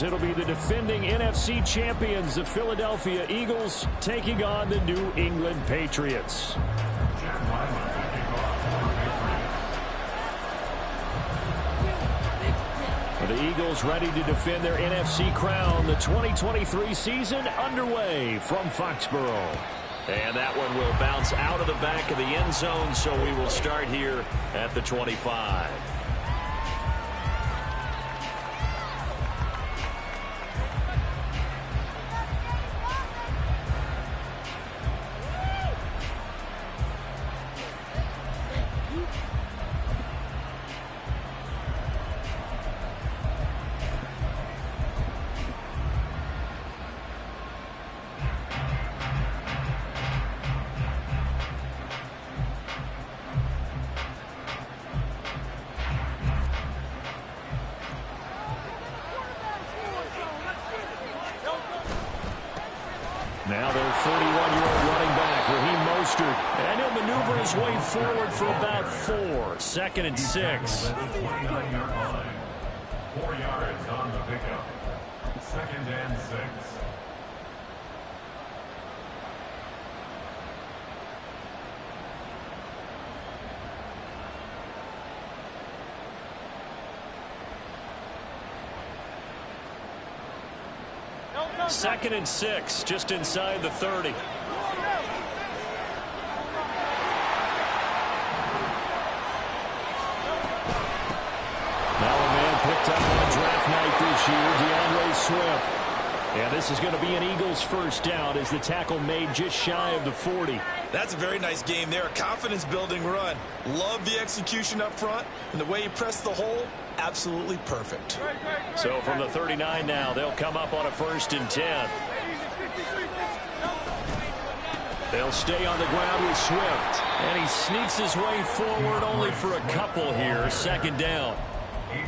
It'll be the defending NFC champions, the Philadelphia Eagles, taking on the New England Patriots. The Eagles ready to defend their NFC crown. The 2023 season underway from Foxborough. And that one will bounce out of the back of the end zone, so we will start here at the 25. Now their 41-year-old running back, Raheem Mostert, and he'll maneuver his way forward for about 4. 2nd and 6. 29-yard line. 4 yards on the pickup. 2nd and 6. Second and 6, just inside the 30. Now a man picked up on draft night this year, DeAndre Swift. And this is going to be an Eagles first down as the tackle made just shy of the 40. That's a very nice game there. A confidence-building run. Love the execution up front. And the way he pressed the hole, absolutely perfect. So from the 39 now, they'll come up on a 1st and 10. They'll stay on the ground with Swift. And he sneaks his way forward only for a couple here. 2nd down.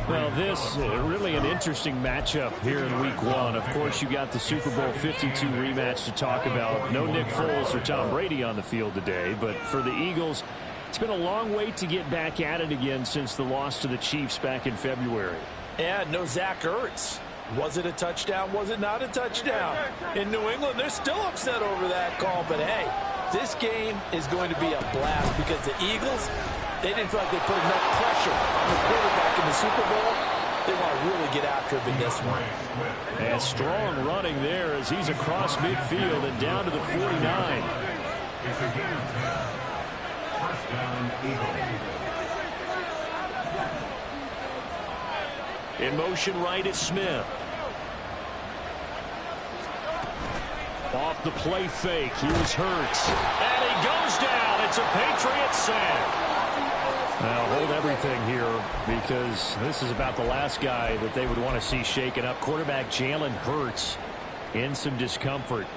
Well, this really an interesting matchup here in week 1. Of course, you got the Super Bowl 52 rematch to talk about. No Nick Foles or Tom Brady on the field today. But for the Eagles, it's been a long wait to get back at it again since the loss to the Chiefs back in February. Yeah, no Zach Ertz. Was it a touchdown? Was it not a touchdown? In New England, they're still upset over that call. But, hey, this game is going to be a blast because the Eagles, they didn't feel like they put enough pressure on the quarterback in the Super Bowl. They want to really get after him in this one. And strong running there as he's across midfield and down to the 49. It's a game of 10. First down, Eagles. In motion right is Smith. Off the play fake. Here's Hurts. And he goes down. It's a Patriot sack. Now hold everything here because this is about the last guy that they would want to see shaken up. Quarterback Jalen Hurts in some discomfort.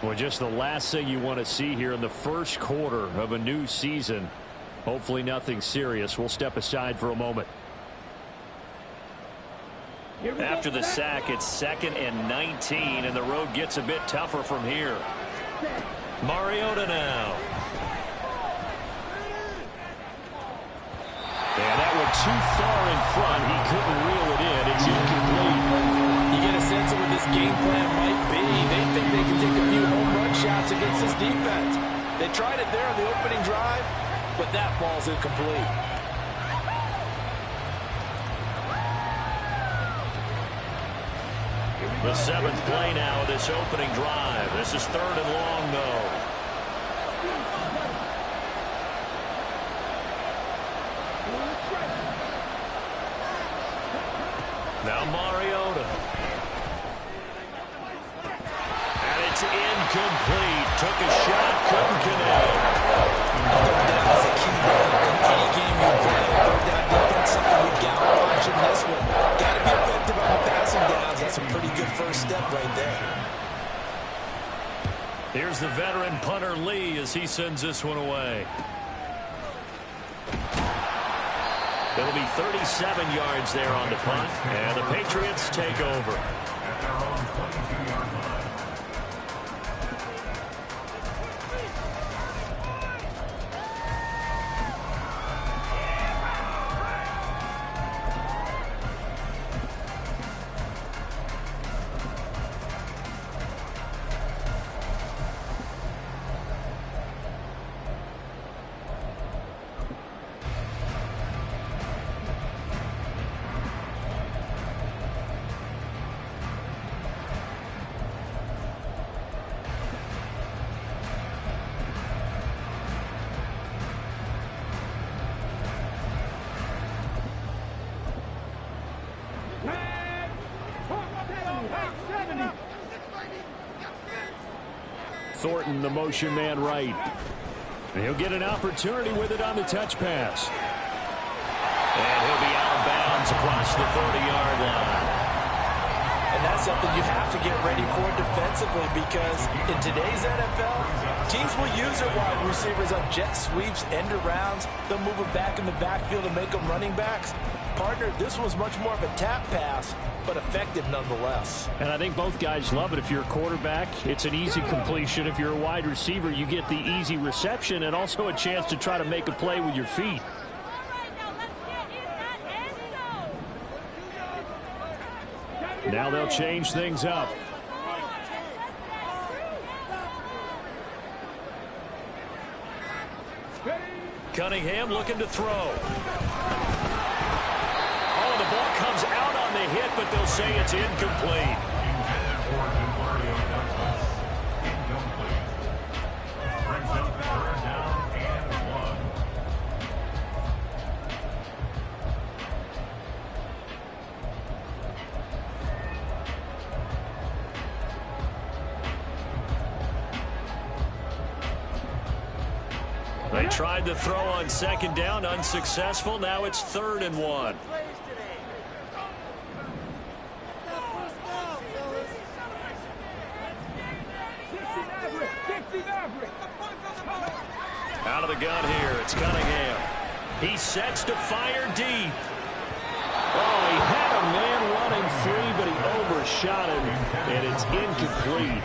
Well, just the last thing you want to see here in the first quarter of a new season. Hopefully nothing serious. We'll step aside for a moment. After the sack, it's 2nd and 19, and the road gets a bit tougher from here. Mariota now. And that one too far in front. He couldn't reel it in. It's incomplete. You get a sense of what this game plan might be. They think they can take a few home run shots against this defense. They tried it there on the opening drive, but that ball's incomplete. The 7th play now of this opening drive. This is 3rd and long, though. Now Mariota. And it's incomplete. Took a shot, couldn't connect. Third down is a key down. Any game you play, third down defense, something we got to watch in this one. Got to be effective on the passing downs. That's a pretty good first step right there. Here's the veteran punter Lee as he sends this one away. It'll be 37 yards there on the punt, and the Patriots take over. At their own 22-yard line. Thornton, the motion man right. And he'll get an opportunity with it on the touch pass. And he'll be out of bounds across the 30-yard line. And that's something you have to get ready for defensively, because in today's NFL, teams will use their wide receivers on jet sweeps, end arounds. They'll move them back in the backfield and make them running backs. Partner, this was much more of a tap pass, but effective nonetheless. And I think both guys love it. If you're a quarterback, it's an easy completion. If you're a wide receiver, you get the easy reception and also a chance to try to make a play with your feet. Now they'll change things up. Cunningham looking to throw. Oh, the ball comes out on the hit, but they'll say it's incomplete. They tried to throw on second down, unsuccessful. Now it's 3rd and 1. Out of the gun here, it's Cunningham. He sets to fire deep. Oh, he had a man running free, but he overshot him, and it's incomplete.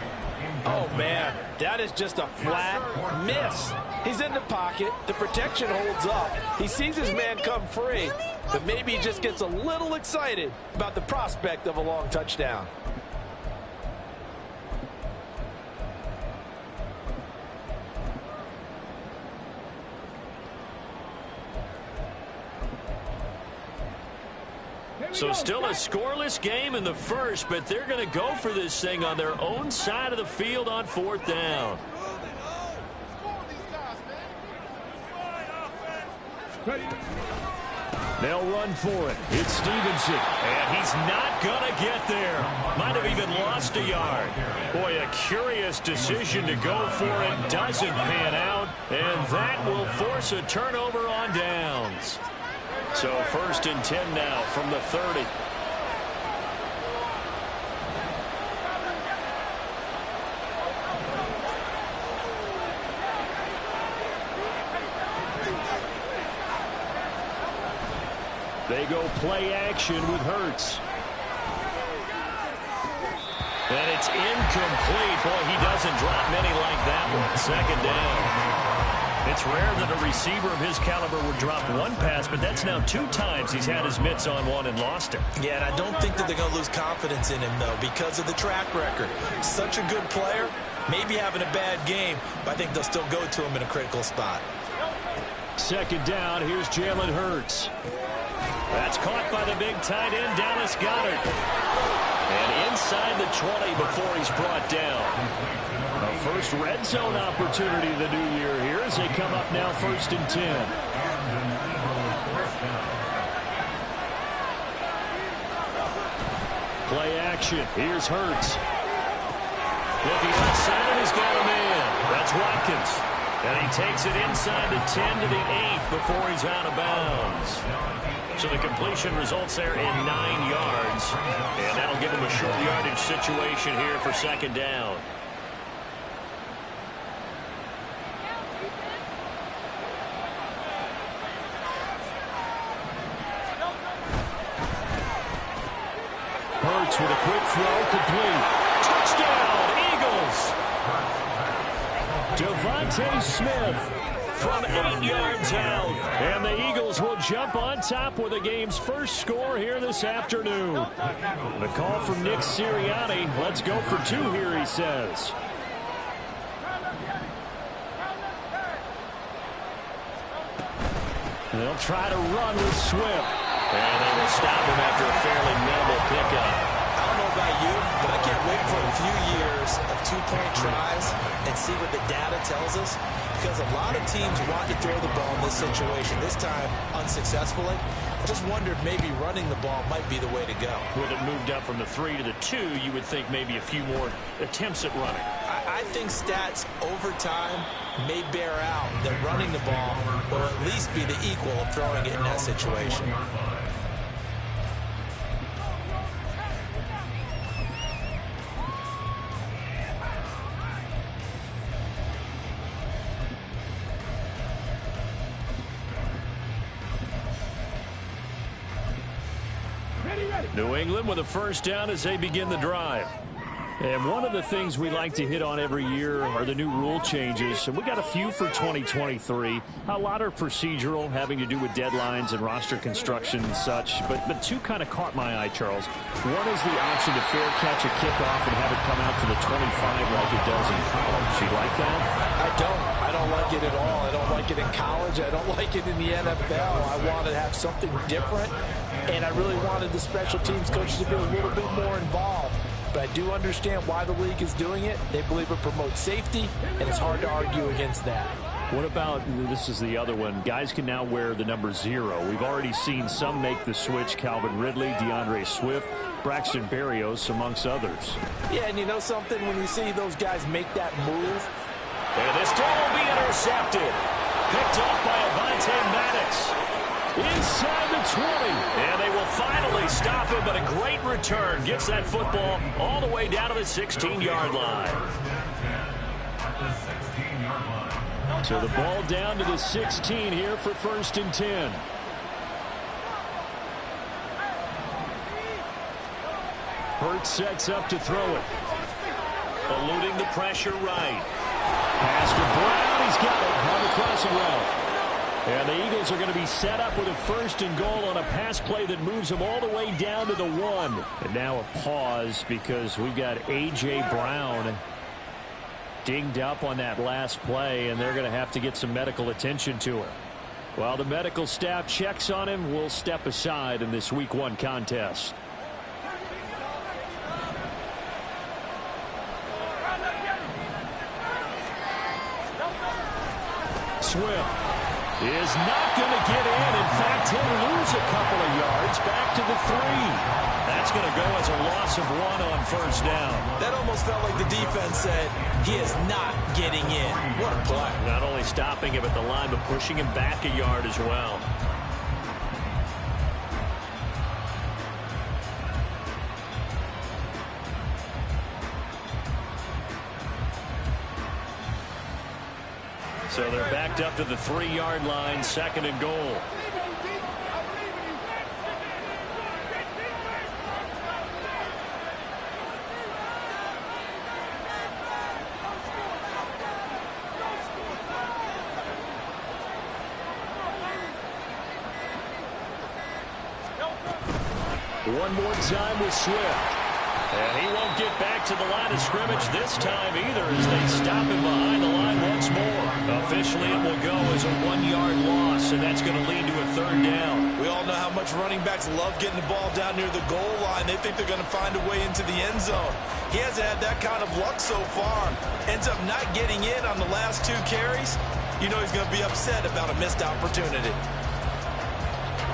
Oh, man, that is just a flat miss. He's in the pocket. The protection holds up. He sees his man come free, but maybe he just gets a little excited about the prospect of a long touchdown. So still a scoreless game in the first, but they're going to go for this thing on their own side of the field on 4th down. They'll run for it. It's Stevenson. And he's not going to get there. Might have even lost a yard. Boy, a curious decision to go for it. Doesn't pan out. And that will force a turnover on downs. So 1st and 10 now from the 30. They go play action with Hurts. And it's incomplete. Boy, he doesn't drop many like that one. 2nd down. It's rare that a receiver of his caliber would drop one pass, but that's now 2 times he's had his mitts on one and lost it. Yeah, and I don't think that they're going to lose confidence in him, though, because of the track record. Such a good player, maybe having a bad game, but I think they'll still go to him in a critical spot. 2nd down, here's Jalen Hurts. That's caught by the big tight end, Dallas Goedert. And inside the 20 before he's brought down. A first red zone opportunity the new year here as they come up now 1st and 10. Play action. Here's Hurts. Looking outside, and he's got a man. That's Watkins. And he takes it inside the 10 to the 8 before he's out of bounds. So the completion results there in 9 yards. And that'll give him a short yardage situation here for 2nd down. Hurts with a quick throw, complete. Touchdown, Eagles! Devontae Smith from 8 yards out. And the Eagles will jump on top with the game's first score here this afternoon. The call from Nick Sirianni. Let's go for 2 here, he says. They'll try to run with Swift. And they will stop him after a fairly minimal pickup. I don't know about you, but I can't wait for a few years of 2-point tries and see what the data tells us, because a lot of teams want to throw the ball in this situation, this time unsuccessfully. I just wondered maybe running the ball might be the way to go. With it moved up from the 3 to the 2, you would think maybe a few more attempts at running. I think stats over time may bear out that running the ball will at least be the equal of throwing it in that situation. New England with a first down as they begin the drive. And one of the things we like to hit on every year are the new rule changes. And we got a few for 2023. A lot are procedural, having to do with deadlines and roster construction and such. But two kind of caught my eye, Charles. One is the option to fair catch a kickoff and have it come out to the 25 like it does in college. You like that? I don't like it at all. I don't like it in college. I don't like it in the NFL. I want to have something different. And I really wanted the special teams coaches to be a little bit more involved. But I do understand why the league is doing it. They believe it promotes safety, and it's hard to argue against that. What about, this is the other one, guys can now wear the number 0. We've already seen some make the switch, Calvin Ridley, DeAndre Swift, Braxton Berrios, amongst others. Yeah, and you know something? When you see those guys make that move. And this ball will be intercepted. Picked off by Avonte Maddox. Inside the 20. And they will finally stop him, but a great return. Gets that football all the way down to the 16-yard line. So the ball down to the 16 here for 1st and 10. Hurts sets up to throw it. Eluding the pressure right. Pass to Brown. He's got it on the crossing route. And the Eagles are going to be set up with a 1st and goal on a pass play that moves them all the way down to the 1. And now a pause because we've got A.J. Brown dinged up on that last play, and they're going to have to get some medical attention to him. While the medical staff checks on him, we'll step aside in this Week 1 contest. Swift is not going to get in. In fact, he'll lose a couple of yards back to the 3. That's going to go as a loss of 1 on 1st down. That almost felt like the defense said, he is not getting in. What a play. Not only stopping him at the line, but pushing him back a yard as well. So they're backed up to the 3-yard line, 2nd and goal. One more time with Swift. And he won't get back to the line of scrimmage this time either as they stop him behind the line once more. Officially, it will go as a 1-yard loss, and that's going to lead to a 3rd down. We all know how much running backs love getting the ball down near the goal line. They think they're going to find a way into the end zone. He hasn't had that kind of luck so far. Ends up not getting in on the last 2 carries. You know he's going to be upset about a missed opportunity.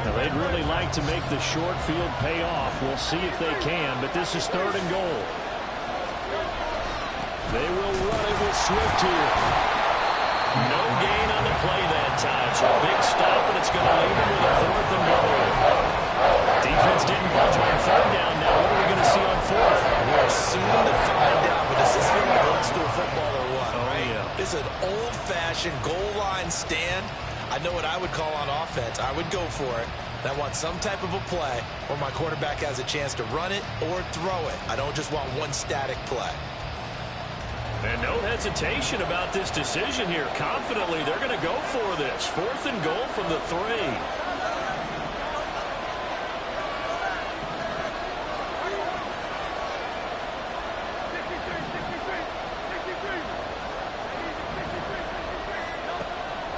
Now, they'd really like to make the short field pay off. We'll see if they can, but this is 3rd and goal. They will run it with Swift here. No gain on the play that time, so a big stop, and it's going to leave them with a 4th and goal. Defense didn't budge on 3rd down. Now what are we going to see on 4th? We're soon to find out, but does this feel like old school football or what? Oh, yeah. This is an old-fashioned goal line stand. I know what I would call on offense. I would go for it. And I want some type of a play where my quarterback has a chance to run it or throw it. I don't just want one static play. And no hesitation about this decision here. Confidently, they're going to go for this. 4th and goal from the 3.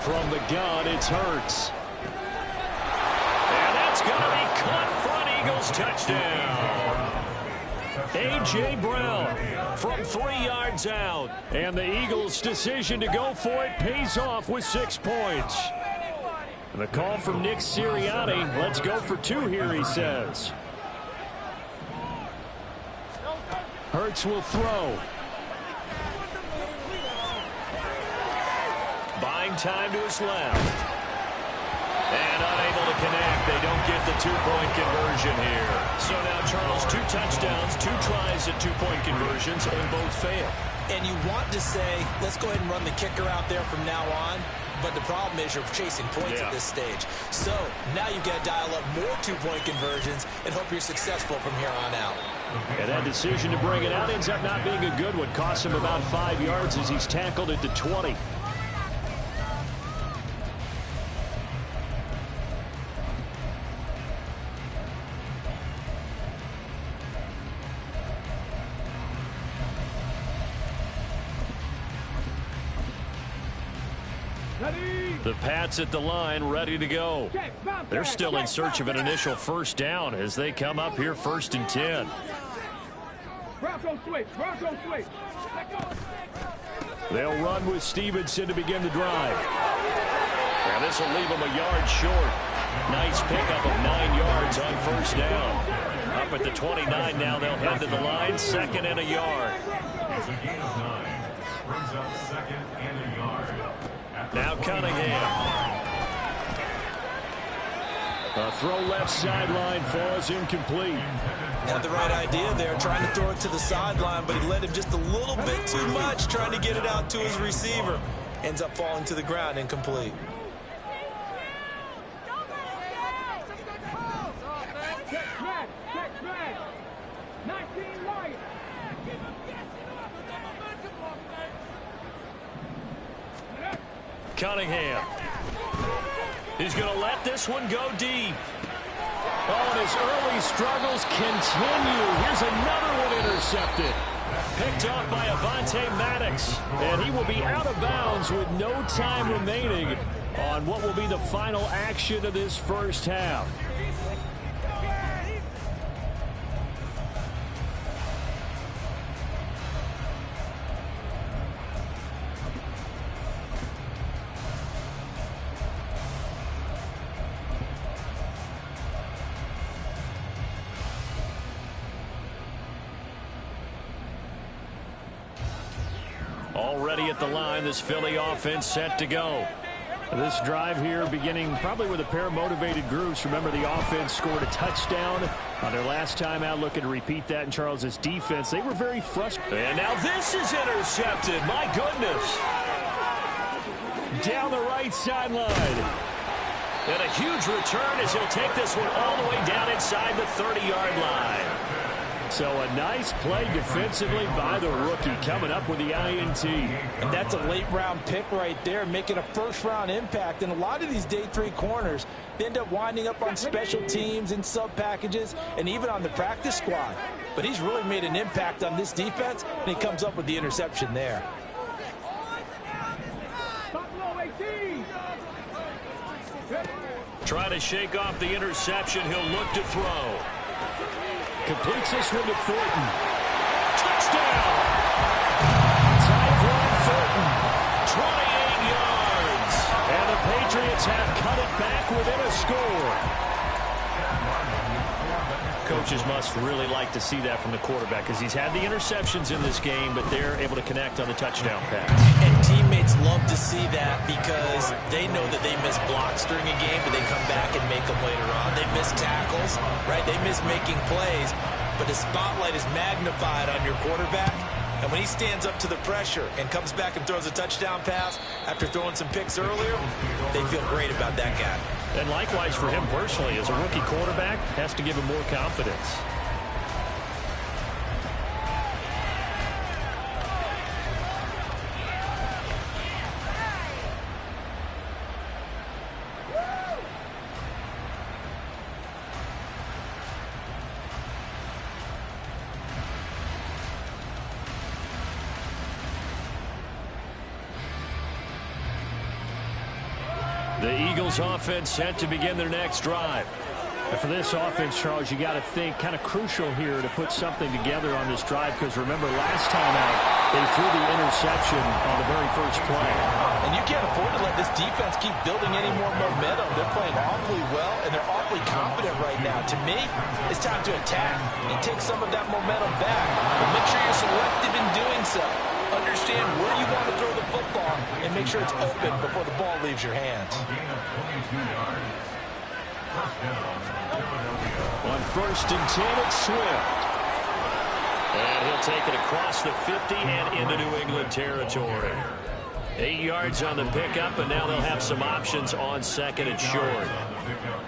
From the gun, it's Hurts. And that's going to be caught for an Eagles touchdown. A.J. Brown from 3 yards out. And the Eagles' decision to go for it pays off with 6 points. And the call from Nick Sirianni. Let's go for 2 here, he says. Hurts will throw. Playing time to his left. And unable to connect. They don't get the two-point conversion here. So now, Charles, 2 touchdowns, 2 tries at two-point conversions, and both fail. And you want to say, let's go ahead and run the kicker out there from now on. But the problem is you're chasing points at this stage. So now you've got to dial up more two-point conversions and hope you're successful from here on out. And that decision to bring it out ends up not being a good one. Costs him about 5 yards as he's tackled at the 20. The Pats at the line, ready to go. They're still in search of an initial first down as they come up here 1st and 10. They'll run with Stevenson to begin the drive. And this will leave them a yard short. Nice pickup of 9 yards on first down. Up at the 29 now, they'll head to the line, 2nd and a yard. It's a gain of 9. Brings up 2nd and a yard. Now Cunningham. A throw left sideline falls incomplete. Had the right idea there, trying to throw it to the sideline, but he led him just a little bit too much, trying to get it out to his receiver. Ends up falling to the ground, incomplete. Cunningham. He's going to let this one go deep. Oh, and his early struggles continue. Here's another one intercepted. Picked off by Avonte Maddox. And he will be out of bounds with no time remaining on what will be the final action of this first half. Already at the line, this Philly offense set to go. This drive here beginning probably with a pair of motivated groups. Remember, the offense scored a touchdown on their last time out. Looking to repeat that in Charles's defense. They were very frustrated. And now this is intercepted. My goodness. Down the right sideline. And a huge return as he'll take this one all the way down inside the 30-yard line. So a nice play defensively by the rookie coming up with the INT. And that's a late-round pick right there, making a first-round impact. And a lot of these day 3 corners, they end up winding up on special teams and sub-packages and even on the practice squad. But he's really made an impact on this defense, and he comes up with the interception there. Try to shake off the interception. He'll look to throw. Completes this one to Thornton. Touchdown! Tyquan Thornton. 28 yards. And the Patriots have cut it back within a score. Coaches must really like to see that from the quarterback because he's had the interceptions in this game, but they're able to connect on the touchdown pass. And teammates love to see that because they know that they miss blocks during a game, but they come back and make them later on. They miss tackles, right? They miss making plays, but the spotlight is magnified on your quarterback. And when he stands up to the pressure and comes back and throws a touchdown pass after throwing some picks earlier, they feel great about that guy. And likewise for him personally, as a rookie quarterback, has to give him more confidence. The Eagles offense set to begin their next drive. And for this offense, Charles, you got to think kind of crucial here to put something together on this drive because remember last time out they threw the interception on the very first play. And you can't afford to let this defense keep building any more momentum. They're playing awfully well and they're awfully confident right now. To me, it's time to attack and take some of that momentum back. But make sure you're selective in doing so. Understand where you want to throw the football and make sure it's open before the ball leaves your hands. On 1st and 10, it's Swift. And he'll take it across the 50 and into New England territory. 8 yards on the pickup, and now they'll have some options on 2nd and short.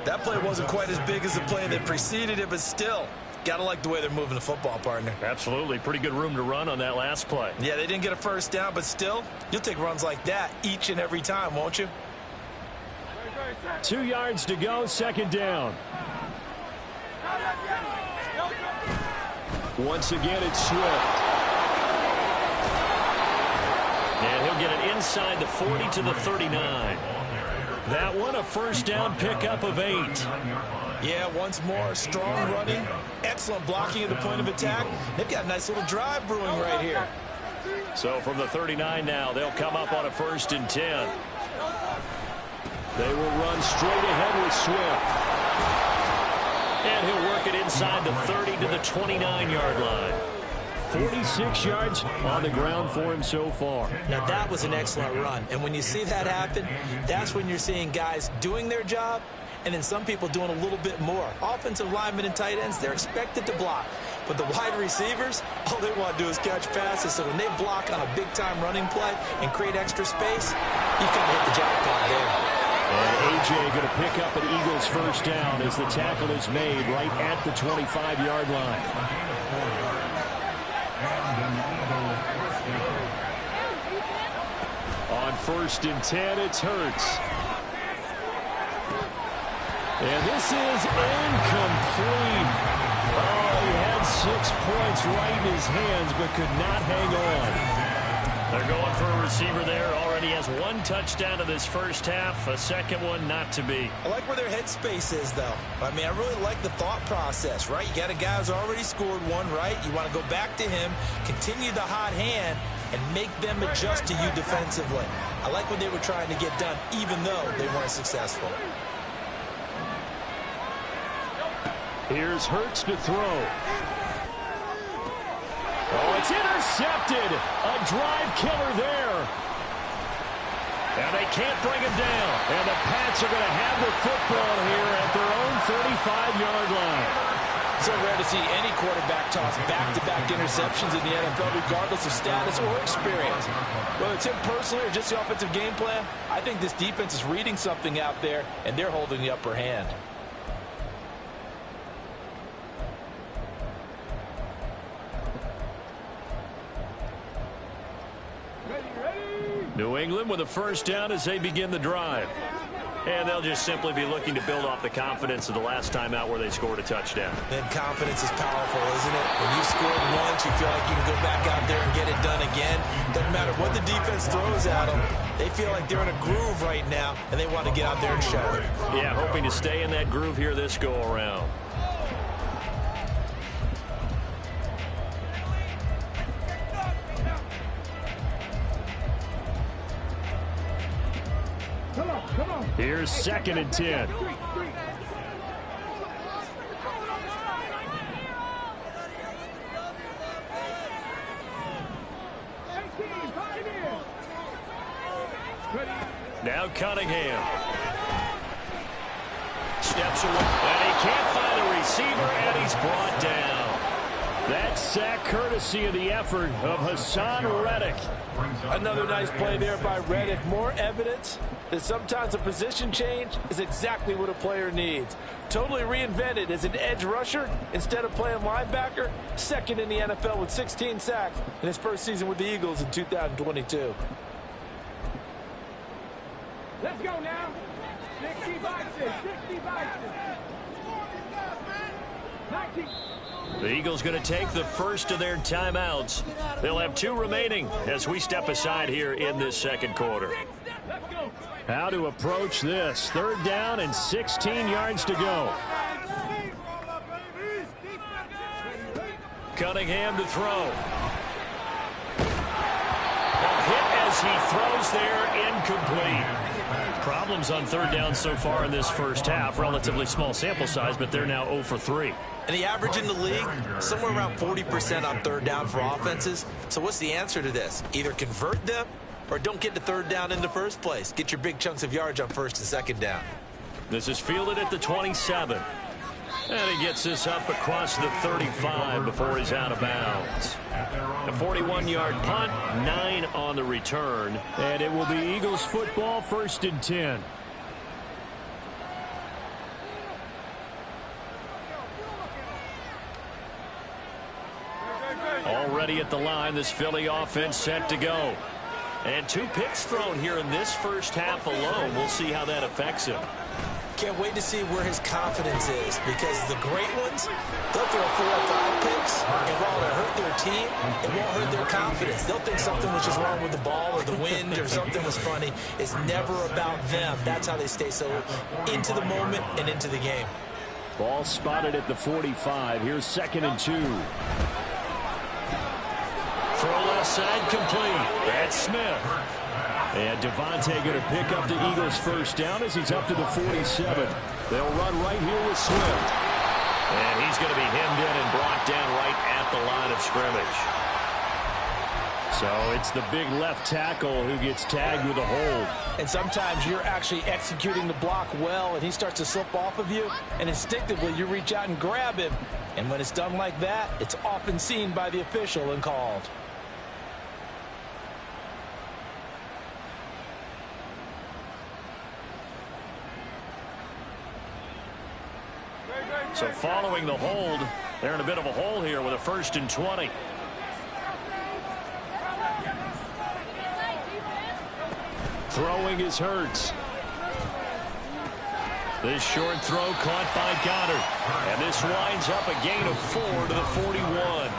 That play wasn't quite as big as the play that preceded it, but still, got to like the way they're moving the football, partner. Absolutely. Pretty good room to run on that last play. Yeah, they didn't get a first down, but still, you'll take runs like that each and every time, won't you? 2 yards to go, 2nd down. Once again, it's Swift. And he'll get it inside the 40 to the 39. That one, a 1st down pickup of 8. Yeah, once more, strong running, excellent blocking at the point of attack. They've got a nice little drive brewing right here. So from the 39 now, they'll come up on a 1st and 10. They will run straight ahead with Swift. And he'll work it inside the 30 to the 29-yard line. 46 yards on the ground for him so far. Now, that was an excellent run. And when you see that happen, that's when you're seeing guys doing their job and then some people doing a little bit more. Offensive linemen and tight ends, they're expected to block. But the wide receivers, all they want to do is catch passes. So when they block on a big-time running play and create extra space, you kind of hit the jackpot there. And A.J. going to pick up an Eagles 1st down as the tackle is made right at the 25-yard line. On 1st and 10, it's Hurts. And this is incomplete. Oh, he had 6 points right in his hands, but could not hang on. They're going for a receiver there. Already has 1 touchdown in this first half. A second one not to be. I like where their headspace is, though. I mean, I really like the thought process, right? You got a guy who's already scored 1, right? You want to go back to him, continue the hot hand, and make them adjust to you defensively. I like what they were trying to get done, even though they weren't successful. Here's Hurts to throw. Oh, it's intercepted. A drive killer there. And they can't bring him down. And the Pats are going to have the football here at their own 35-yard line. So rare to see any quarterback toss back-to-back interceptions in the NFL, regardless of status or experience. Whether it's him personally or just the offensive game plan, I think this defense is reading something out there, and they're holding the upper hand. New England with a 1st down as they begin the drive. And they'll just simply be looking to build off the confidence of the last time out where they scored a touchdown. And confidence is powerful, isn't it? When you've scored once, you feel like you can go back out there and get it done again. Doesn't matter what the defense throws at them. They feel like they're in a groove right now, and they want to get out there and show it. Yeah, hoping to stay in that groove here this go-around. Here's 2nd and 10. Now Cunningham. Steps away. And he can't find the receiver, and he's brought down. That sack courtesy of the effort of Hassan Reddick. Another nice play there by Reddick. More evidence that sometimes a position change is exactly what a player needs. Totally reinvented as an edge rusher instead of playing linebacker. 2nd in the NFL with 16 sacks in his first season with the Eagles in 2022. Let's go now. 60 boxes. 60 boxes. 19. The Eagles going to take the first of their timeouts. They'll have 2 remaining as we step aside here in this second quarter. How to approach this. 3rd down and 16 yards to go. Cunningham to throw. A hit as he throws there, incomplete. Problems on 3rd down so far in this first half. Relatively small sample size, but they're now 0 for 3. And the average in the league, somewhere around 40% on 3rd down for offenses. So what's the answer to this? Either convert them or don't get to third down in the first place. Get your big chunks of yards on first and second down. This is fielded at the 27. And he gets this up across the 35 before he's out of bounds. A 41-yard punt, 9 on the return. And it will be Eagles football, 1st and 10. Already at the line, this Philly offense set to go. And 2 picks thrown here in this first half alone. We'll see how that affects him. Can't wait to see where his confidence is, because the great ones, they'll throw 4 or 5 picks, and while it'll hurt their team, it won't hurt their confidence. They'll think something was just wrong with the ball or the wind or something was funny. It's never about them. That's how they stay so into the moment and into the game. Ball spotted at the 45. Here's 2nd and 2. Throw left side complete. That's Smith. And Devontae going to pick up the Eagles' first down as he's up to the 47. They'll run right here with Swift. And he's going to be hemmed in and brought down right at the line of scrimmage. So it's the big left tackle who gets tagged with a hold. And sometimes you're actually executing the block well, and he starts to slip off of you, and instinctively you reach out and grab him. And when it's done like that, it's often seen by the official and called. So following the hold, they're in a bit of a hole here with a 1st and 20. Throwing is Hurts. This short throw caught by Goddard. And this winds up a gain of 4 to the 41.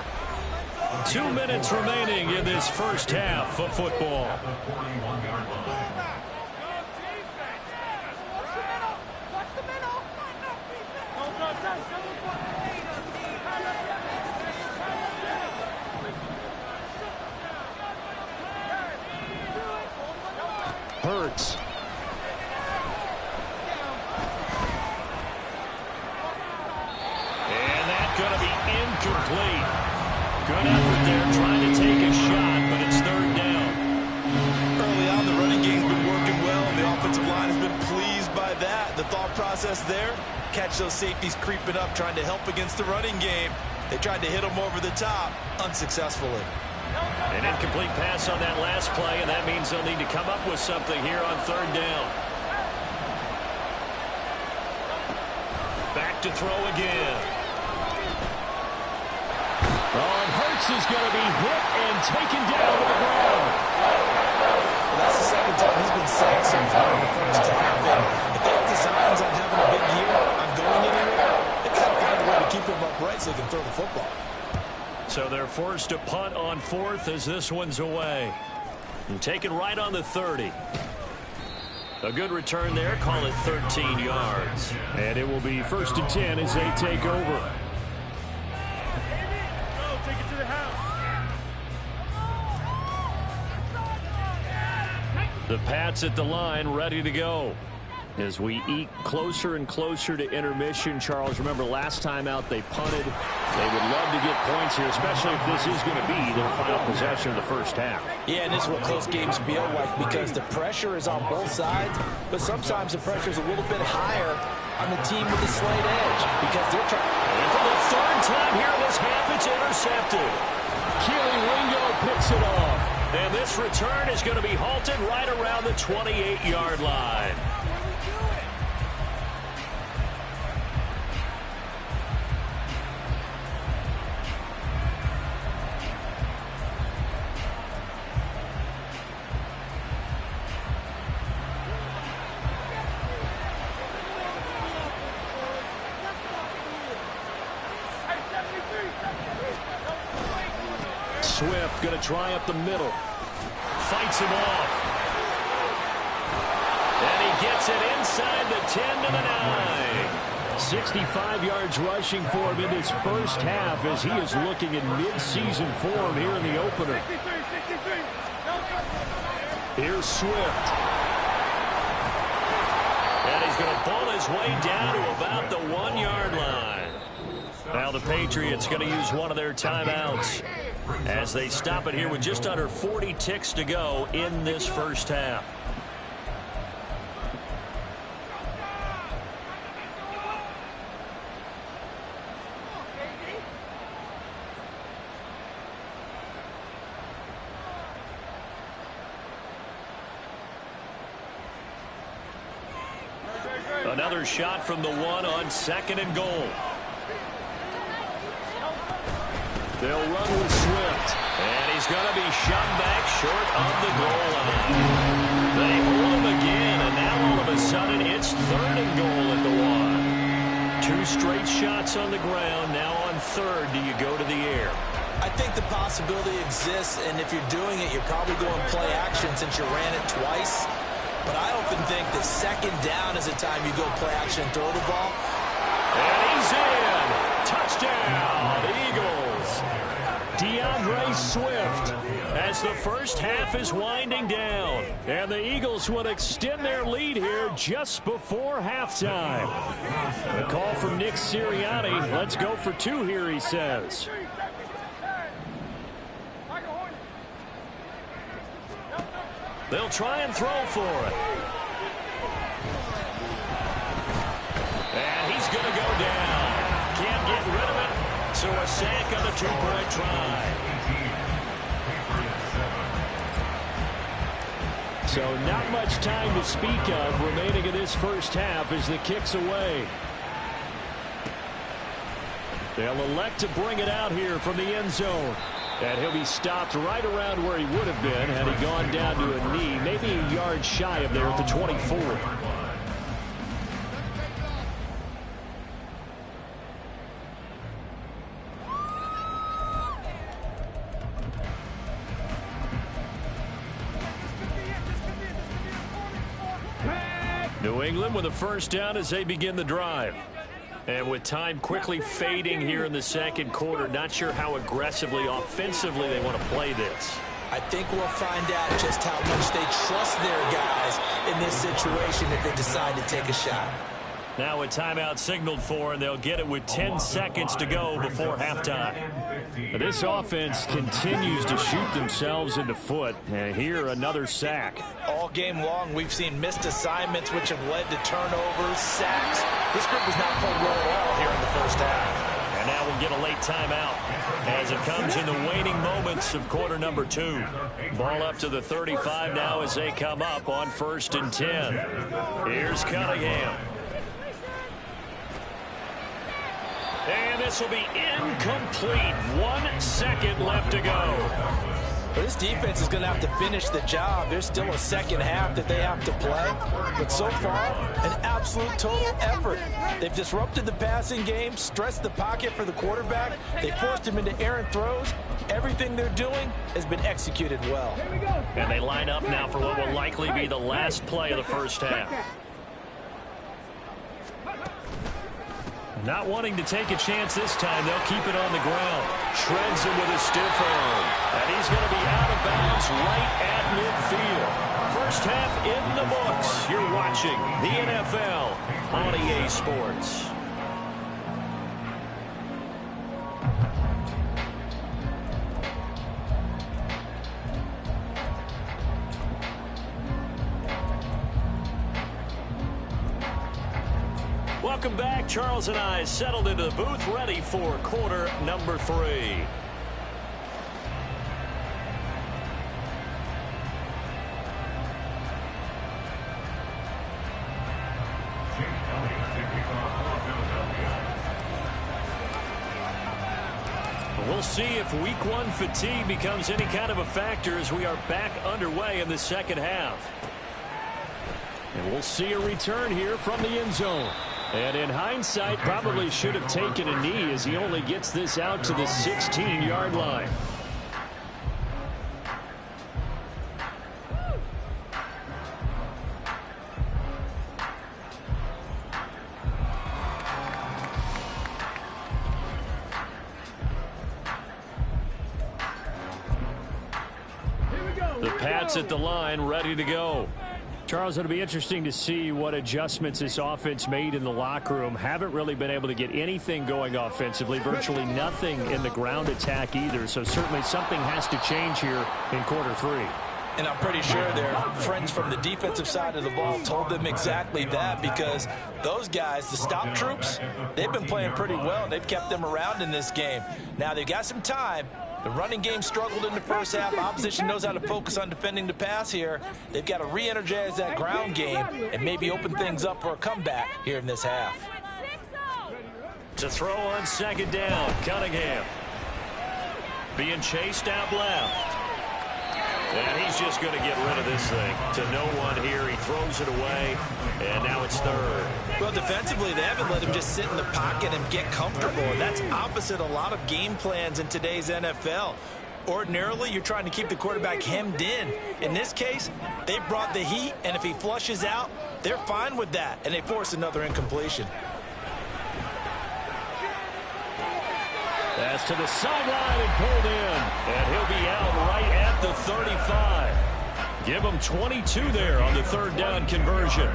2 minutes remaining in this first half of football. Hurts. And that's going to be incomplete. Good effort there trying to take a shot, but it's 3rd down. Early on, the running game's been working well, and the offensive line has been pleased by that. The thought process there, catch those safeties creeping up, trying to help against the running game. They tried to hit them over the top, unsuccessfully. An incomplete pass on that last play, and that means they'll need to come up with something here on 3rd down. Back to throw again. Oh, and Hurts is going to be hit and taken down to the ground. Well, that's the 2nd time he's been sacked so far in the first half. And if they have designs on having a big year, on going anywhere, they've got to find a way to keep him upright so they can throw the football. So they're forced to punt on 4th as this one's away. And taken right on the 30. A good return there. Call it 13 yards. And it will be 1st and 10 as they take over. The Pats at the line, ready to go. As we eat closer and closer to intermission, Charles, remember last time out they punted. They would love to get points here, especially if this is going to be their final possession of the first half. Yeah, and this is what close games feel like, because the pressure is on both sides, but sometimes the pressure is a little bit higher on the team with the slight edge, because they're trying. And for the 3rd time here in this half, it's intercepted. Keely Ringo picks it off. And this return is going to be halted right around the 28-yard line. Swift going to try up the middle. Fights him off. And he gets it inside the 10 to the 9. 65 yards rushing for him in his first half as he is looking in mid-season form here in the opener. Here's Swift. And he's going to pull his way down to about the 1-yard line. Now the Patriots going to use one of their timeouts. as they stop it here with just under 40 ticks to go in this first half. Another shot from the one on second and goal. They'll run with Swift. And he's going to be shoved back short of the goal line. They hold him again, and now all of a sudden it's third and goal at the one. Two straight shots on the ground. Now on third, do you go to the air? I think the possibility exists, and if you're doing it, you're probably going play action since you ran it twice. But I often think that second down is the time you go play action and throw the ball. And he's in. Touchdown, Eagles. DeAndre Swift as the first half is winding down. And the Eagles would extend their lead here just before halftime. A call from Nick Sirianni. Let's go for two here, he says. They'll try and throw for it. And he's going to go down. Can't get rid of it. So a sack on the two-point try. So not much time to speak of remaining in this first half as the kick's away. They'll elect to bring it out here from the end zone. And he'll be stopped right around where he would have been had he gone down to a knee, maybe a yard shy of there at the 24. New England with a first down as they begin the drive. And with time quickly fading here in the second quarter, not sure how aggressively, offensively they want to play this. I think we'll find out just how much they trust their guys in this situation if they decide to take a shot. Now a timeout signaled for, and they'll get it with 10 seconds to go before halftime. This offense continues to shoot themselves in the foot. And here, another sack. All game long, we've seen missed assignments, which have led to turnovers, sacks. This group has not played well at all here in the first half. And now we'll get a late timeout as it comes in the waning moments of quarter number 2. Ball up to the 35 now as they come up on 1st and 10. Here's Cunningham. And this will be incomplete. 1 second left to go. But this defense is going to have to finish the job. There's still a second half that they have to play. But so far, an absolute total effort. They've disrupted the passing game, stressed the pocket for the quarterback. They forced him into errant throws. Everything they're doing has been executed well. And they line up now for what will likely be the last play of the first half. Not wanting to take a chance this time, they'll keep it on the ground. Shreds him with a stiff arm. And he's going to be out of bounds right at midfield. First half in the books. You're watching the NFL on EA Sports. Welcome back. Charles and I settled into the booth, ready for quarter number 3. We'll see if week 1 fatigue becomes any kind of a factor as we are back underway in the second half. And we'll see a return here from the end zone. And in hindsight, probably should have taken a knee as he only gets this out to the 16-yard line. The Pats at the line, ready to go. Charles, it'll be interesting to see what adjustments this offense made in the locker room. Haven't really been able to get anything going offensively, virtually nothing in the ground attack either. So certainly something has to change here in quarter 3. And I'm pretty sure their friends from the defensive side of the ball told them exactly that, because those guys, the stop troops, they've been playing pretty well. They've kept them around in this game. Now they've got some time. The running game struggled in the first half. Opposition knows how to focus on defending the pass here. They've got to re-energize that ground game and maybe open things up for a comeback here in this half. To throw on second down, Cunningham. Being chased out left. And he's just going to get rid of this thing to no one here. He throws it away, and now it's third. Well, defensively, they haven't let him just sit in the pocket and get comfortable. And that's opposite a lot of game plans in today's NFL. Ordinarily, you're trying to keep the quarterback hemmed in. In this case, they brought the heat, and if he flushes out, they're fine with that, and they force another incompletion. That's to the sideline and pulled in. And he'll be out right at the 35. Give him 22 there on the third down conversion.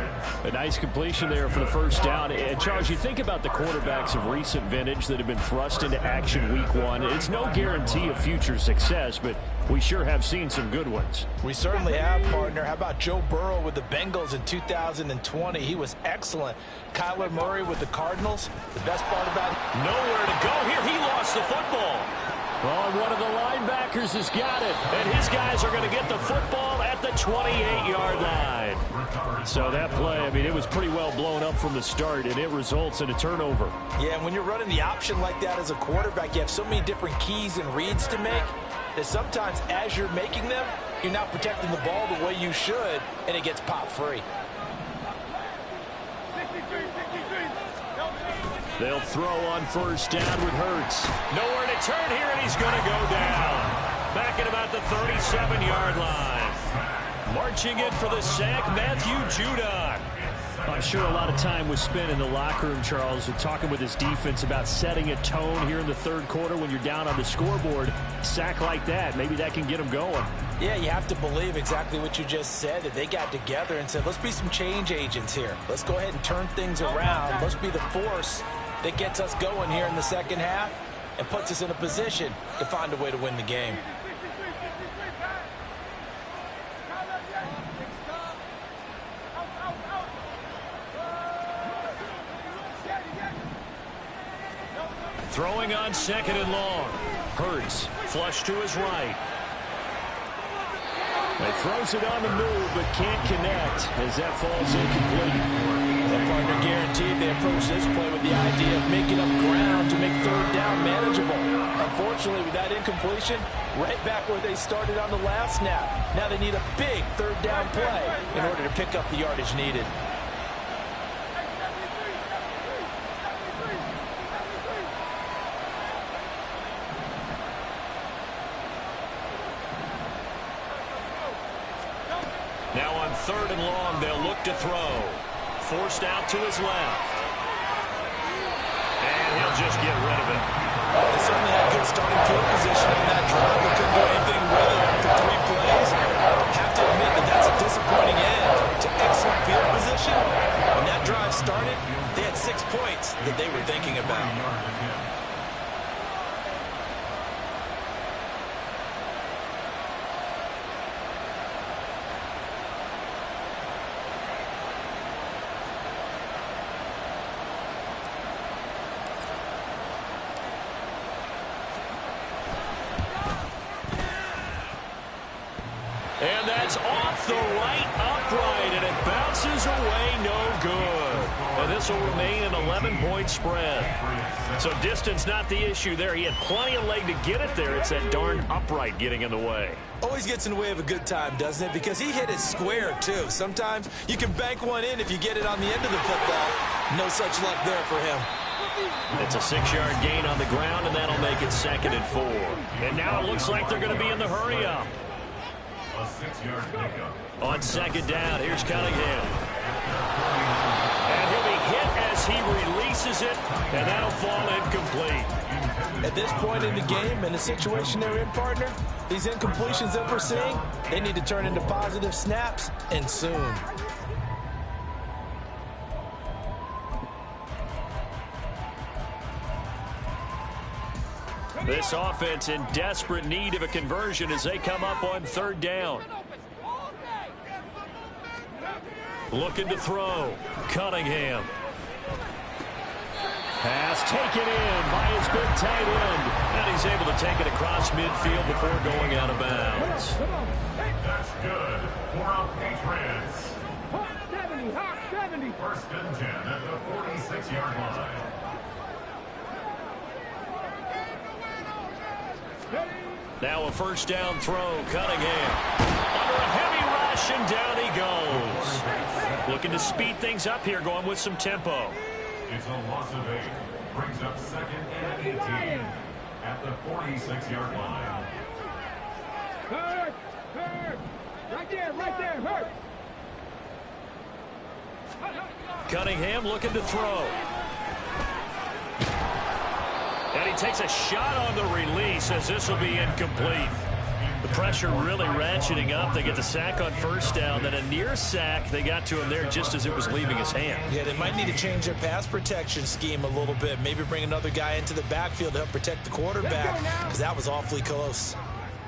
A nice completion there for the first down. And Charles, you think about the quarterbacks of recent vintage that have been thrust into action week 1. It's no guarantee of future success, but we sure have seen some good ones. We certainly have, partner. How about Joe Burrow with the Bengals in 2020? He was excellent. Kyler Murray with the Cardinals. The best part about it, nowhere to go here. He lost the football. Well, one of the linebackers has got it. And his guys are going to get the football at the 28-yard line. So that play, I mean, it was pretty well blown up from the start, and it results in a turnover. Yeah, and when you're running the option like that as a quarterback, you have so many different keys and reads to make that sometimes as you're making them, you're not protecting the ball the way you should, and it gets popped free. They'll throw on first down with Hurts. Nowhere to turn here, and he's going to go down. Back at about the 37-yard line. Marching in for the sack, Matthew Judon. I'm sure a lot of time was spent in the locker room, Charles, and talking with his defense about setting a tone here in the third quarter when you're down on the scoreboard. Sack like that, maybe that can get them going. Yeah, you have to believe exactly what you just said, that they got together and said, let's be some change agents here. Let's go ahead and turn things around. Let's be the force that gets us going here in the second half and puts us in a position to find a way to win the game. Throwing on second and long. Hurts, flush to his right. He throws it on the move, but can't connect as that falls incomplete. The partner guaranteed they approach this play with the idea of making up ground to make third down manageable. Unfortunately, with that incompletion, right back where they started on the last snap. Now they need a big third down play in order to pick up the yardage needed. Now on third and long, they'll look to throw. Forced out to his left. And he'll just get rid of it. They certainly had good starting field position on that drive, but couldn't do anything with it after 3 plays. Have to admit that that's a disappointing end to excellent field position. When that drive started, they had 6 points that they were thinking about. And that's off the right upright, and it bounces away no good. And this will remain an 11-point spread. So distance not the issue there. He had plenty of leg to get it there. It's that darn upright getting in the way. Always gets in the way of a good time, doesn't it? Because he hit it square, too. Sometimes you can bank one in if you get it on the end of the football. No such luck there for him. It's a 6-yard gain on the ground, and that'll make it 2nd and 4. And now it looks like they're going to be in the hurry-up. A 6-yard pickup. On second down, here's Cunningham. And he'll be hit as as he releases it, and that'll fall incomplete. At this point in the game, in the situation they're in, partner, these incompletions that we're seeing, they need to turn into positive snaps, and soon. This offense in desperate need of a conversion as they come up on third down. Looking to throw. Cunningham. Pass taken in by his big tight end. And he's able to take it across midfield before going out of bounds. That's good for our Patriots. Hawk 70, Hawk 70. First and 10 at the 46-yard line. Now a first down throw. Cunningham. Under a heavy rush, and down he goes. Looking to speed things up here, going with some tempo. It's a loss of 8. Brings up second and 18 at the 46-yard line. Hurt, hurt. Right there, hurt. Cunningham looking to throw. And he takes a shot on the release as this will be incomplete. The pressure really ratcheting up. They get the sack on first down, then a near sack. They got to him there just as it was leaving his hand. Yeah, they might need to change their pass protection scheme a little bit. Maybe bring another guy into the backfield to help protect the quarterback, because that was awfully close.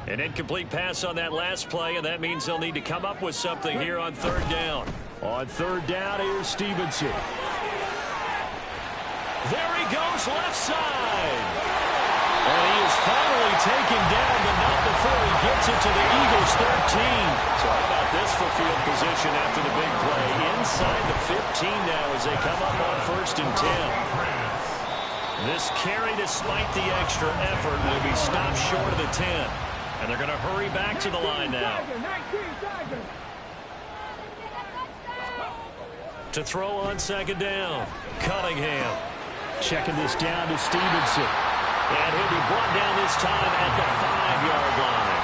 An incomplete pass on that last play, and that means they'll need to come up with something here on third down. On third down, here's Stevenson. There he goes, left side. And he is finally taken down, but not before he gets it to the Eagles' 13. So how about this for field position after the big play? Inside the 15 now as they come up on first and 10. This carry, despite the extra effort, will be stopped short of the 10. And they're going to hurry back to the line now. To throw on second down, Cunningham. Checking this down to Stevenson. And he'll be brought down this time at the 5-yard line.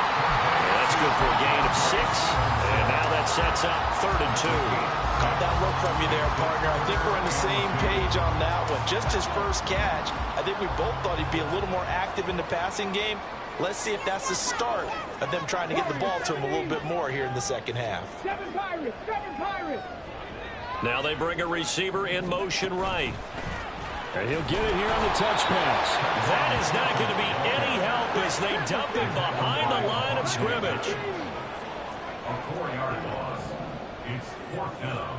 And that's good for a gain of 6. And now that sets up third and 2. Caught that look from you there, partner. I think we're on the same page on that one. Just his first catch, I think we both thought he'd be a little more active in the passing game. Let's see if that's the start of them trying to get the ball to him a little bit more here in the second half. 7 Pirates, 7 Pirates. Now they bring a receiver in motion right. And he'll get it here on the touch pass. That is not going to be any help as they dump him behind the line of scrimmage. A 4-yard loss. It's fourth down.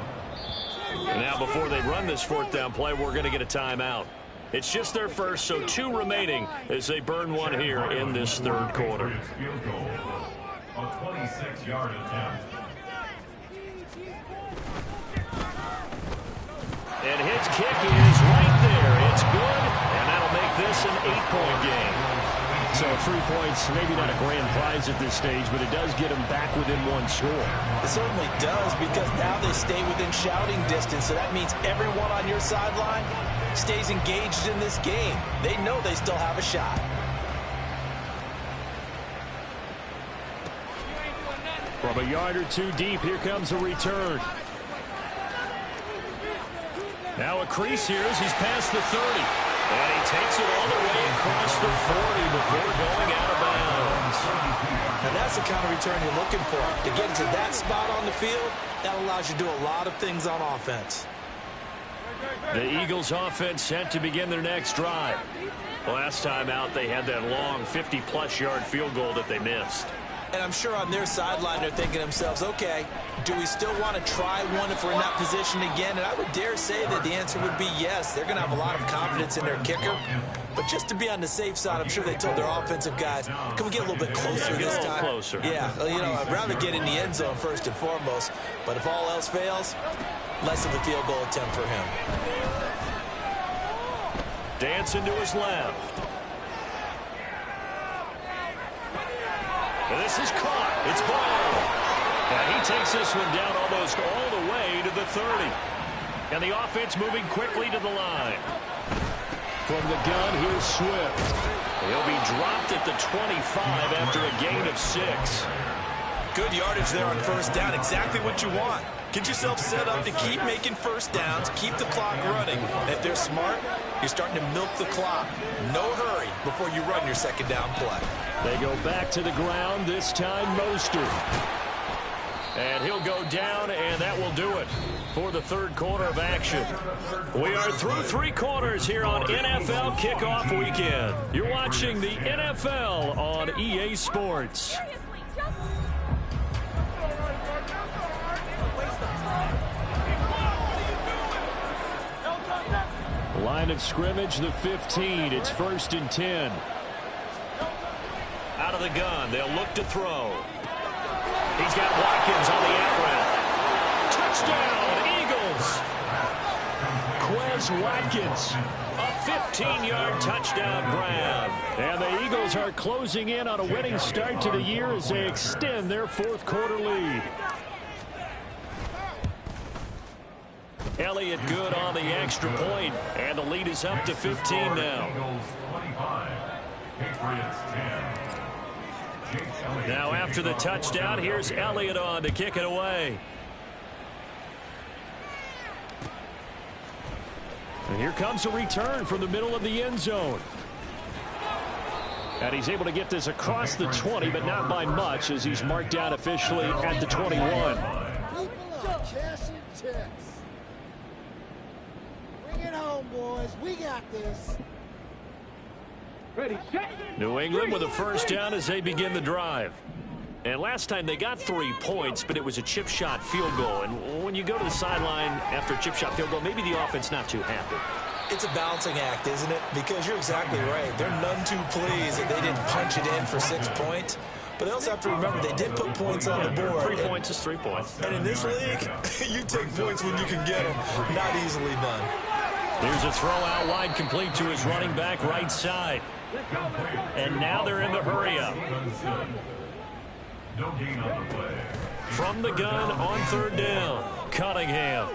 And now before they run this fourth down play, we're going to get a timeout. It's just their first, so 2 remaining as they burn one here in this third quarter. Field goal. A 26-yard attempt. And his kick is right there. It's good, and that'll make this an 8-point game. So 3 points, maybe not a grand prize at this stage, but it does get them back within 1 score. It certainly does, because now they stay within shouting distance, so that means everyone on your sideline stays engaged in this game. They know they still have a shot. From a yard or 2 deep, here comes a return. Now a crease here as he's past the 30. And he takes it all the way across the 40 before going out of bounds. And that's the kind of return you're looking for. To get to that spot on the field, that allows you to do a lot of things on offense. The Eagles offense set to begin their next drive. Last time out, they had that long 50-plus yard field goal that they missed. And I'm sure on their sideline they're thinking to themselves, okay, do we still want to try one if we're in that position again? And I would dare say that the answer would be yes. They're going to have a lot of confidence in their kicker. But just to be on the safe side, I'm sure they told their offensive guys, can we get a little bit closer this time? Closer. Yeah, you know, I'd rather get in the end zone first and foremost. But if all else fails, less of a field goal attempt for him. Dancing to his left. And this is caught. It's ball. And he takes this one down almost all the way to the 30. And the offense moving quickly to the line. From the gun, here's Swift. He'll be dropped at the 25 after a gain of 6. Good yardage there on first down. Exactly what you want. Get yourself set up to keep making first downs, keep the clock running. And if they're smart, you're starting to milk the clock. No hurry before you run your second down play. They go back to the ground, this time Mostert. And he'll go down, and that will do it for the third quarter of action. We are through 3 quarters here on NFL Kickoff Weekend. You're watching the NFL on EA Sports. Line of scrimmage, the 15. It's 1st and 10. Out of the gun, they'll look to throw. He's got Watkins on the out route. Touchdown, Eagles. Quez Watkins. A 15-yard touchdown grab. And the Eagles are closing in on a winning start to the year as they extend their 4th quarter lead. Elliott good on the extra point, and the lead is up to 15 now. Eagles 25, Patriots 10. Now after the touchdown, here's Elliott on to kick it away. And here comes a return from the middle of the end zone. And he's able to get this across the 20, but not by much, as he's marked down officially at the 21. People are cashing checks. Bring it home, boys. We got this. Ready, set. New England with a first down as they begin the drive. And last time they got 3 points, but it was a chip shot field goal. And when you go to the sideline after a chip shot field goal, maybe the offense not too happy. It's a balancing act, isn't it? Because you're exactly right. They're none too pleased that they didn't punch it in for 6 points. But they also have to remember they did put points on the board. 3 points is 3 points. And in this league, you take points when you can get them. Not easily done. Here's a throw out wide complete to his running back right side. And now they're in the hurry up. No gain on the play. From the gun on 3rd down, Cunningham.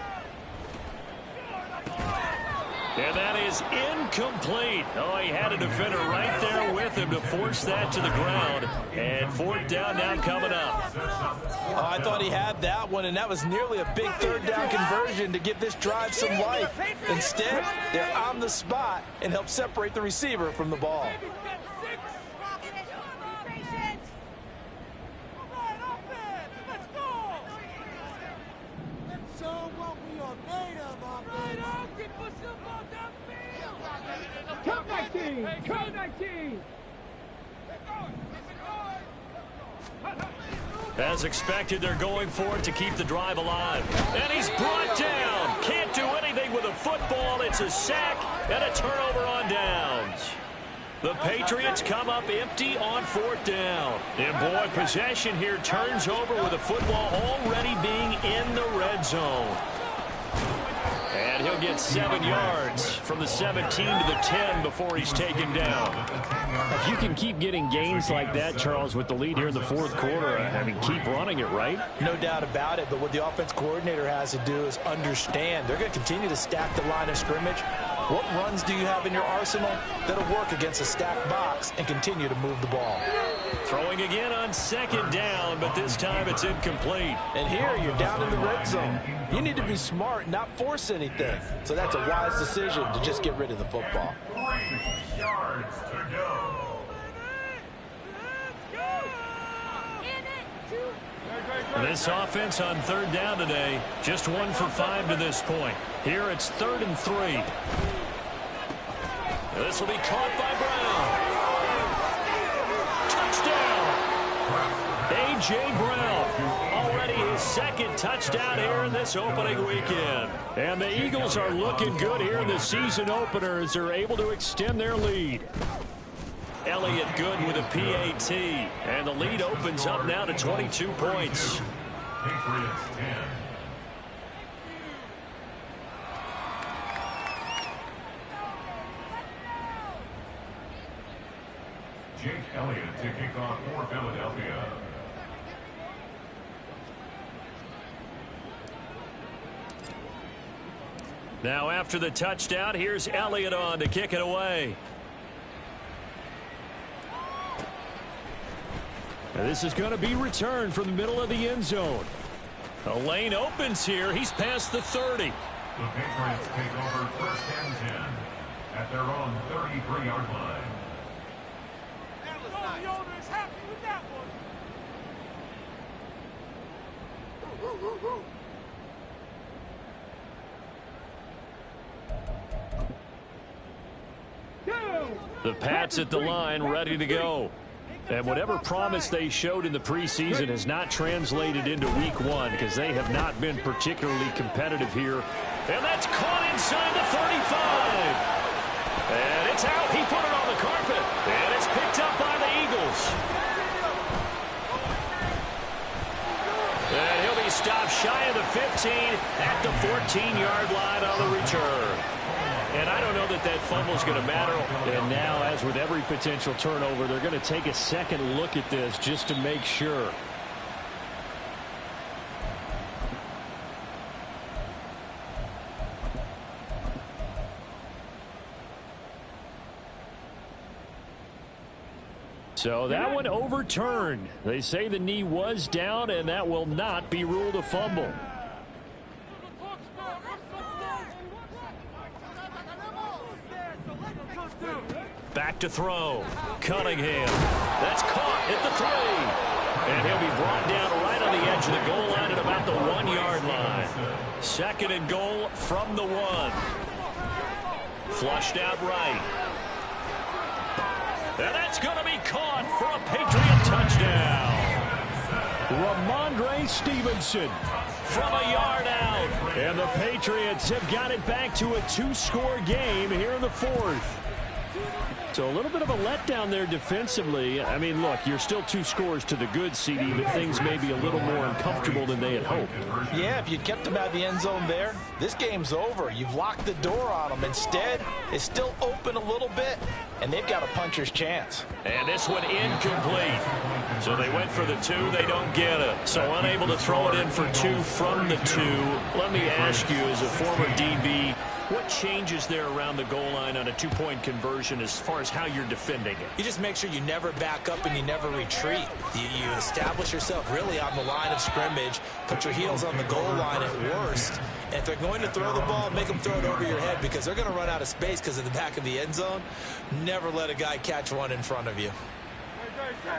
And that is incomplete. Oh, he had a defender right there with him to force that to the ground. And 4th down now coming up. Oh, I thought he had that one, and that was nearly a big 3rd down conversion to give this drive some life. Instead, they're on the spot and help separate the receiver from the ball. Let's show what we are made of, offense. Come 19. Come 19. As expected, they're going for it to keep the drive alive. And he's brought down. Can't do anything with a football. It's a sack and a turnover on downs. The Patriots come up empty on 4th down. And boy, possession here turns over with the football already being in the red zone. And he'll get 7 yards from the 17 to the 10 before he's taken down. If you can keep getting gains like that, Charles, with the lead here in the 4th quarter, I mean, keep running it, right? No doubt about it, but what the offense coordinator has to do is understand. They're going to continue to stack the line of scrimmage. What runs do you have in your arsenal that'll work against a stacked box and continue to move the ball? Throwing again on 2nd down, but this time it's incomplete. And here you're down in the red zone. You need to be smart and not force anything. So that's a wise decision to just get rid of the football. 3 yards to go. This offense on 3rd down today, just 1 for 5 to this point. Here it's 3rd and 3. This will be caught by Brown. Touchdown! A.J. Brown. Already his 2nd touchdown here in this opening weekend. And the Eagles are looking good here in the season opener as they're able to extend their lead. Elliott good with a PAT. And the lead opens up now to 22 points. Patriots 10. Jake Elliott to kick off for Philadelphia. Now after the touchdown, here's Elliott on to kick it away. And this is going to be returned from the middle of the end zone. A lane opens here. He's past the 30. The Patriots take over first and 10 at their own 33-yard line. The owner is happy with that one. The Pats at the line, ready to go. And whatever promise they showed in the preseason has not translated into week one because they have not been particularly competitive here. And that's caught inside the 35. And it's out. He put it on the carpet. And it's picked up by the Eagles. And he'll be stopped shy of the 15 at the 14-yard line on the return. And I don't know that that fumble is going to matter. And now, as with every potential turnover, they're going to take a second look at this just to make sure. So that one overturned. They say the knee was down, and that will not be ruled a fumble. Back to throw. Cunningham. That's caught at the 3. And he'll be brought down right on the edge of the goal line at about the 1-yard line. Second and goal from the 1. Flushed out right. And that's going to be caught for a Patriot touchdown. Ramondre Stevenson from a yard out. And the Patriots have got it back to a 2-score game here in the 4th. So a little bit of a letdown there defensively. I mean, look, you're still 2 scores to the good, CD, but things may be a little more uncomfortable than they had hoped. Yeah, if you'd kept them out of the end zone there, this game's over. You've locked the door on them. Instead, it's still open a little bit, and they've got a puncher's chance. And this one incomplete. So they went for the 2. They don't get it. So unable to throw it in for 2 from the 2. Let me ask you, as a former DB, what changes there around the goal line on a 2-point conversion as far as how you're defending it? You just make sure you never back up and you never retreat. You establish yourself really on the line of scrimmage, put your heels on the goal line at worst. And if they're going to throw the ball, make them throw it over your head because they're going to run out of space because of the back of the end zone. Never let a guy catch one in front of you.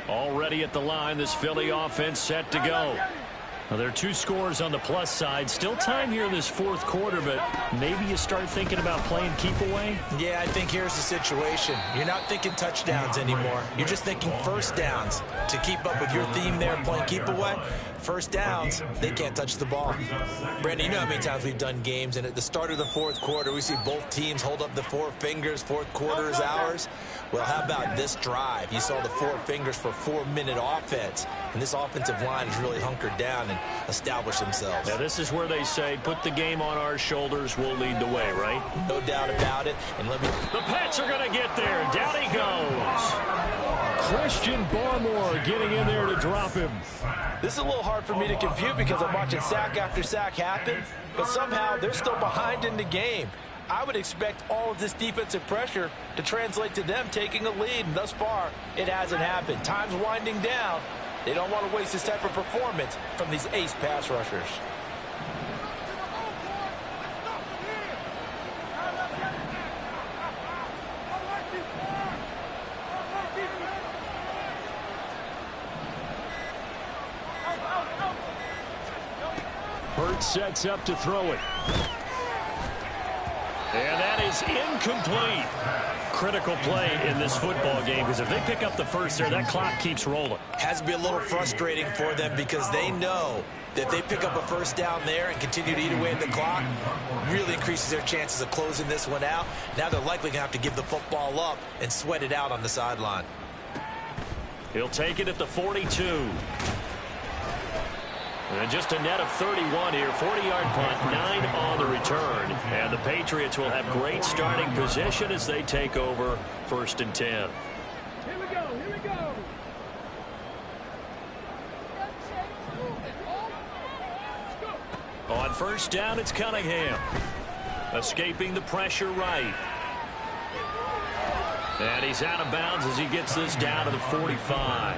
Already at the line, this Philly offense set to go. Well, there are 2 scores on the plus side. Still time here in this 4th quarter, but maybe you start thinking about playing keep away? Yeah, I think here's the situation. You're not thinking touchdowns anymore. You're just thinking first downs. To keep up with your theme there, playing keep away, first downs, they can't touch the ball. Brandon, you know how many times we've done games, and at the start of the 4th quarter, we see both teams hold up the 4 fingers, 4th quarter is ours. Well, how about this drive? You saw the 4 fingers for 4-minute offense, and this offensive line has really hunkered down and established themselves. Now, this is where they say, put the game on our shoulders, we'll lead the way, right? No doubt about it. And let me... The Pats are going to get there. Down he goes. Christian Barmore getting in there to drop him. This is a little hard for me to compute because I'm watching sack after sack happen, but somehow they're still behind in the game. I would expect all of this defensive pressure to translate to them taking a lead, and thus far, it hasn't happened. Time's winding down. They don't want to waste this type of performance from these ace pass rushers. Burt sets up to throw it. And that is incomplete. Critical play in this football game because if they pick up the first there, that clock keeps rolling. Has to be a little frustrating for them because they know that if they pick up a first down there and continue to eat away at the clock, really increases their chances of closing this one out. Now they're likely going to have to give the football up and sweat it out on the sideline. He'll take it at the 42. And just a net of 31 here. 40-yard punt, 9 on the return. And the Patriots will have great starting position as they take over 1st and 10. Here we go, here we go. On 1st down, it's Cunningham. Escaping the pressure right. And he's out of bounds as he gets this down to the 45.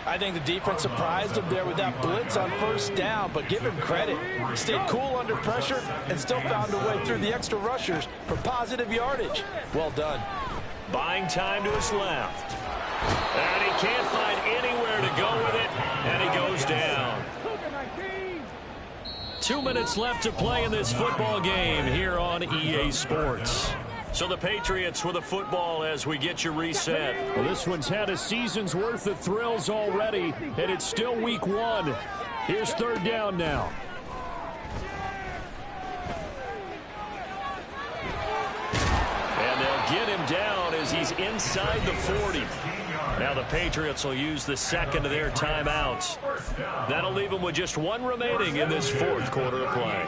I I think the defense surprised him there with that blitz on first down, but give him credit. He stayed cool under pressure and still found a way through the extra rushers for positive yardage. Well done. Buying time to his left. And he can't find anywhere to go with it, and he goes down. 2 minutes left to play in this football game here on EA Sports. So the Patriots with a football as we get you reset. Well, this one's had a season's worth of thrills already, and it's still week 1. Here's third down now. And they'll get him down as he's inside the 40. Now the Patriots will use the second of their timeouts. That'll leave them with just one remaining in this fourth quarter of play.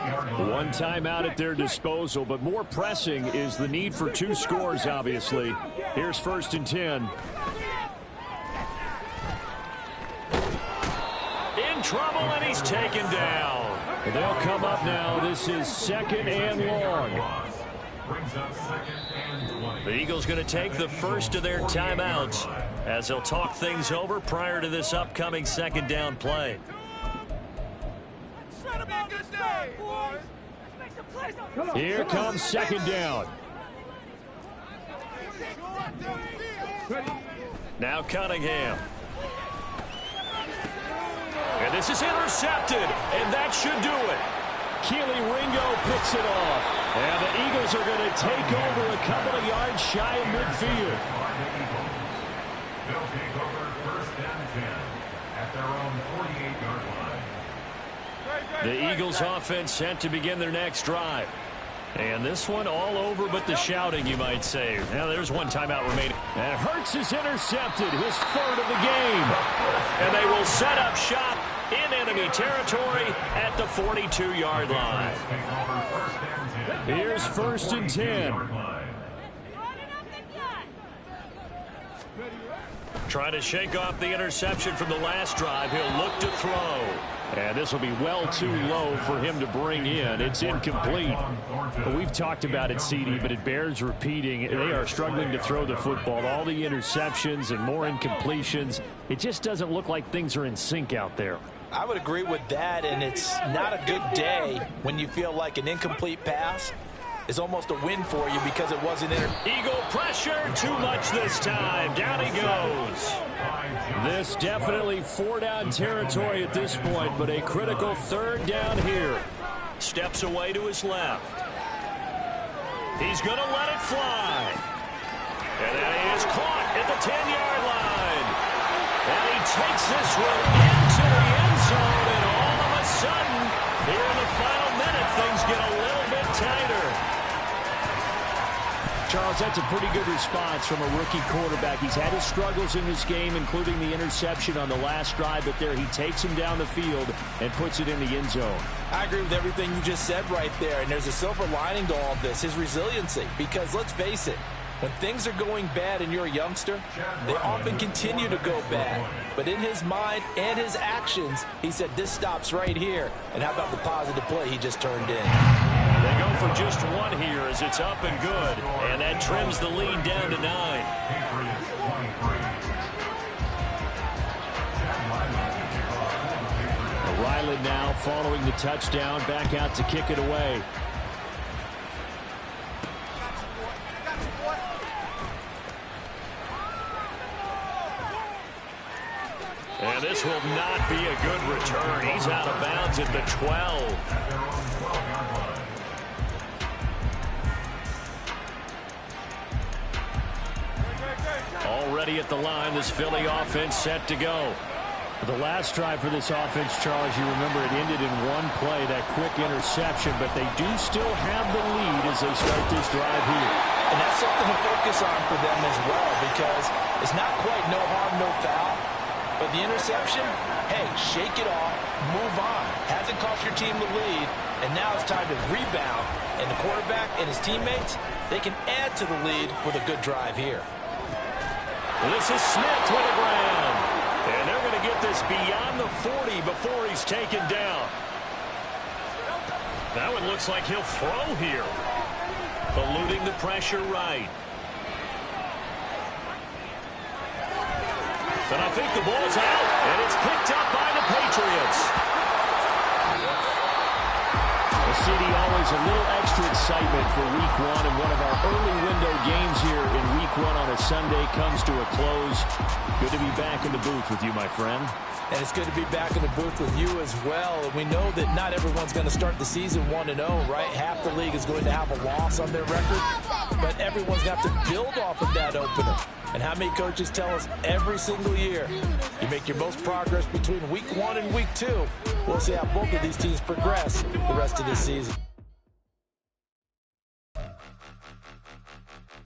One timeout at their disposal, but more pressing is the need for 2 scores, obviously. Here's 1st and 10. In trouble, and he's taken down. They'll come up now. This is 2nd and long. The Eagles going to take the first of their timeouts as they'll talk things over prior to this upcoming 2nd down play. Here comes 2nd down. Now Cunningham. And this is intercepted, and that should do it. Keely Ringo picks it off. And the Eagles are going to take over a couple of yards shy of midfield. They'll take over 1st and 10 at their own 48-yard line. The Eagles offense set to begin their next drive. And this one all over but the shouting, you might say. Now there's one timeout remaining. And Hurts is intercepted, his 3rd of the game. And they will set up shop in enemy territory at the 42-yard line. Here's 1st and 10. Trying to shake off the interception from the last drive. He'll look to throw. And this will be well too low for him to bring in. It's incomplete. Well, we've talked about it, CD, but it bears repeating. They are struggling to throw the football. All the interceptions and more incompletions. It just doesn't look like things are in sync out there. I would agree with that, and it's not a good day when you feel like an incomplete pass is almost a win for you because it wasn't Eagle pressure, too much this time. Down he goes. This definitely 4-down territory at this point, but a critical 3rd down here. Steps away to his left. He's going to let it fly. And then he is caught at the 10-yard line. And he takes this one into the end zone, and all of a sudden, here in the final minute, things get a little bit tighter. Charles, that's a pretty good response from a rookie quarterback. He's had his struggles in this game, including the interception on the last drive, but there he takes him down the field and puts it in the end zone. I agree with everything you just said right there, and there's a silver lining to all of this, his resiliency, because let's face it, when things are going bad and you're a youngster, they often continue to go bad. But in his mind and his actions, he said, this stops right here. And how about the positive play he just turned in? They go for just one here as it's up and good. And that trims the lead down to 9. Ryland now following the touchdown, back out to kick it away. And this will not be a good return. He's out of bounds at the 12. Already at the line, this Philly offense set to go. The last drive for this offense, Charles, you remember it ended in one play, that quick interception, but they do still have the lead as they start this drive here. And that's something to focus on for them as well, because it's not quite no harm, no foul. But the interception, hey, shake it off, move on. Hasn't cost your team the lead, and now it's time to rebound. And the quarterback and his teammates, they can add to the lead with a good drive here. This is Smith to the ground. And they're going to get this beyond the 40 before he's taken down. That one looks like he'll throw here. Eluding the pressure right. And I think the ball's out, and it's picked up by the Patriots. The city always a little extra excitement for Week 1, and one of our early window games here in Week 1 on a Sunday comes to a close. Good to be back in the booth with you, my friend. And it's good to be back in the booth with you as well. And we know that not everyone's going to start the season 1-0, right? Half the league is going to have a loss on their record, but everyone's got to build off of that opener. And how many coaches tell us every single year, you make your most progress between Week 1 and Week 2. We'll see how both of these teams progress the rest of this season.